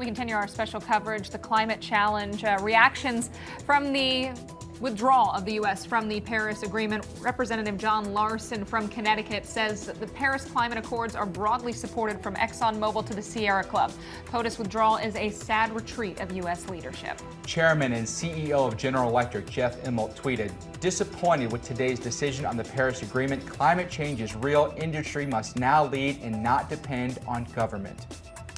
We continue our special coverage, the climate challenge, reactions from the withdrawal of the U.S. from the Paris Agreement. Representative John Larson from Connecticut says that the Paris Climate Accords are broadly supported from ExxonMobil to the Sierra Club. POTUS withdrawal is a sad retreat of U.S. leadership. Chairman and CEO of General Electric, Jeff Immelt, tweeted, "Disappointed with today's decision on the Paris Agreement. Climate change is real. Industry must now lead and not depend on government."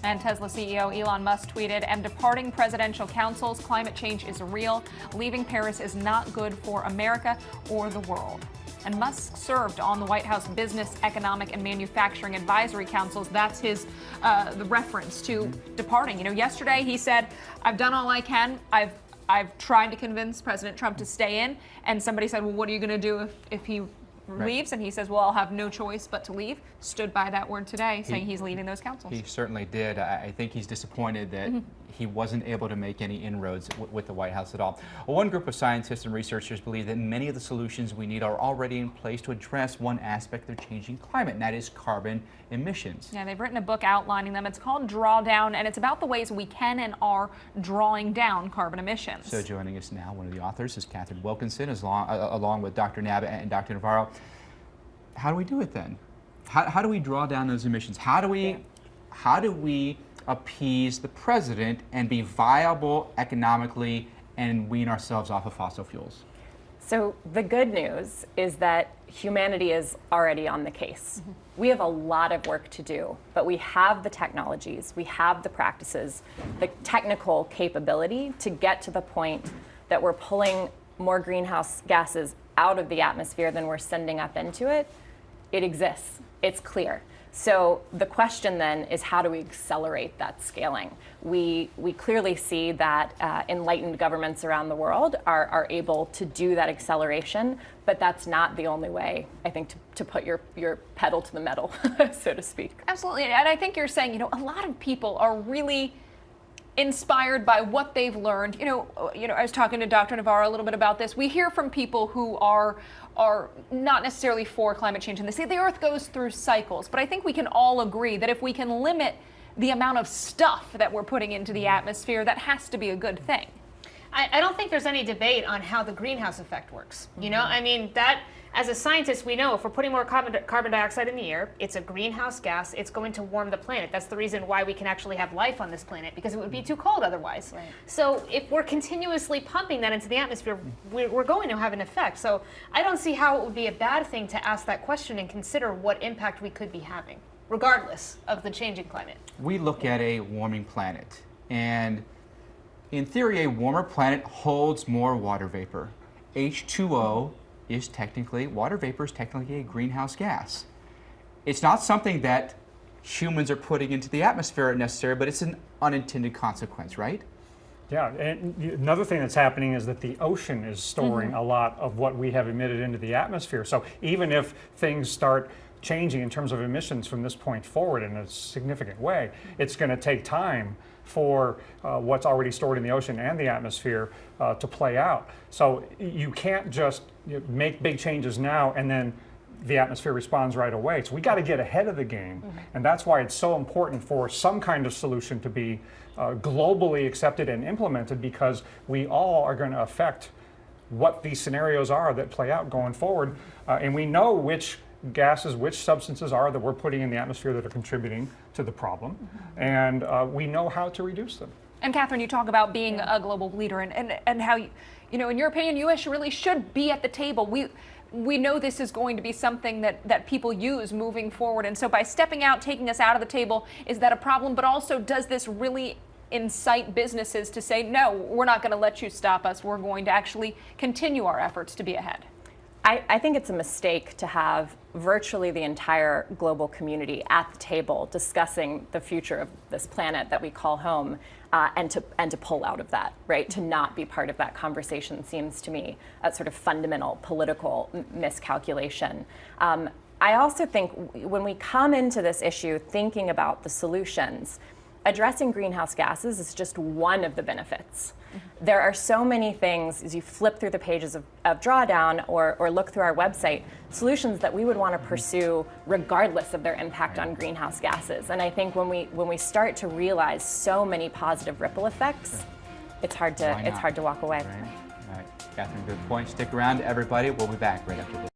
And Tesla CEO Elon Musk tweeted, "Am departing presidential councils. Climate change is real. Leaving Paris is not good for America or the world." And Musk served on the White House Business, Economic, and Manufacturing Advisory Councils. That's his the reference to departing. You know, yesterday he said, "I've done all I can. I've tried to convince President Trump to stay in." And somebody said, "Well, what are you going to do if he leaves?" And he says, "Well, I'll have no choice but to leave." Stood by that word today, saying he's leaving those councils. He certainly did. I think he's disappointed that he wasn't able to make any inroads with the White House at all. Well, one group of scientists and researchers believe that many of the solutions we need are already in place to address one aspect of changing climate, and that is carbon emissions. Yeah, they've written a book outlining them. It's called Drawdown, and it's about the ways we can and are drawing down carbon emissions. So joining us now, one of the authors is Katharine Wilkinson, along with Dr. Nabba and Dr. Navarro. How do we do it then? How do we draw down those emissions? How do we appease the president and be viable economically and wean ourselves off of fossil fuels? So the good news is that humanity is already on the case. We have a lot of work to do, but we have the technologies, we have the practices, the technical capability to get to the point that we're pulling more greenhouse gases out of the atmosphere than we're sending up into it. It exists. It's clear. So the question then is, how do we accelerate that scaling? We clearly see that enlightened governments around the world are able to do that acceleration, but that's not the only way, I think, to put your pedal to the metal, so to speak. Absolutely. And I think you're saying, you know, a lot of people are really inspired by what they've learned. You know, I was talking to Dr. Navarro a little bit about this. We hear from people who are not necessarily for climate change, and they say the Earth goes through cycles. But I think we can all agree that if we can limit the amount of stuff that we're putting into the atmosphere, that has to be a good thing. I don't think there's any debate on how the greenhouse effect works. You know, I mean, that as a scientist, we know if we're putting more carbon dioxide in the air, it's a greenhouse gas, it's going to warm the planet. That's the reason why we can actually have life on this planet, because it would be too cold otherwise. Right. So if we're continuously pumping that into the atmosphere, we're going to have an effect. So I don't see how it would be a bad thing to ask that question and consider what impact we could be having, regardless of the changing climate. We look at a warming planet, and in theory, a warmer planet holds more water vapor. H2O is technically, water vapor is technically a greenhouse gas. It's not something that humans are putting into the atmosphere necessarily, but it's an unintended consequence, right? Yeah, and another thing that's happening is that the ocean is storing a lot of what we have emitted into the atmosphere. So even if things start changing in terms of emissions from this point forward in a significant way, it's going to take time for what's already stored in the ocean and the atmosphere to play out. So you can't just make big changes now and then the atmosphere responds right away. So we got to get ahead of the game, and that's why it's so important for some kind of solution to be globally accepted and implemented, because we all are going to affect what these scenarios are that play out going forward, and we know which gases, which substances are that we're putting in the atmosphere that are contributing to the problem, and we know how to reduce them. And Katharine, you talk about being a global leader and how, you know, in your opinion, U.S. really should be at the table. We know this is going to be something that people use moving forward. And so by stepping out, taking us out of the table, is that a problem? But also, does this really incite businesses to say, no, we're not going to let you stop us. We're going to actually continue our efforts to be ahead? I think it's a mistake to have virtually the entire global community at the table discussing the future of this planet that we call home, and to pull out of that, right? To not be part of that conversation seems to me a sort of fundamental political miscalculation. I also think when we come into this issue thinking about the solutions, addressing greenhouse gases is just one of the benefits. There are so many things, as you flip through the pages of Drawdown or look through our website, solutions that we would want to pursue regardless of their impact on greenhouse gases. And I think when we start to realize so many positive ripple effects, it's hard to walk away. Right. All right. Katharine, good point. Stick around, everybody. We'll be back right after this.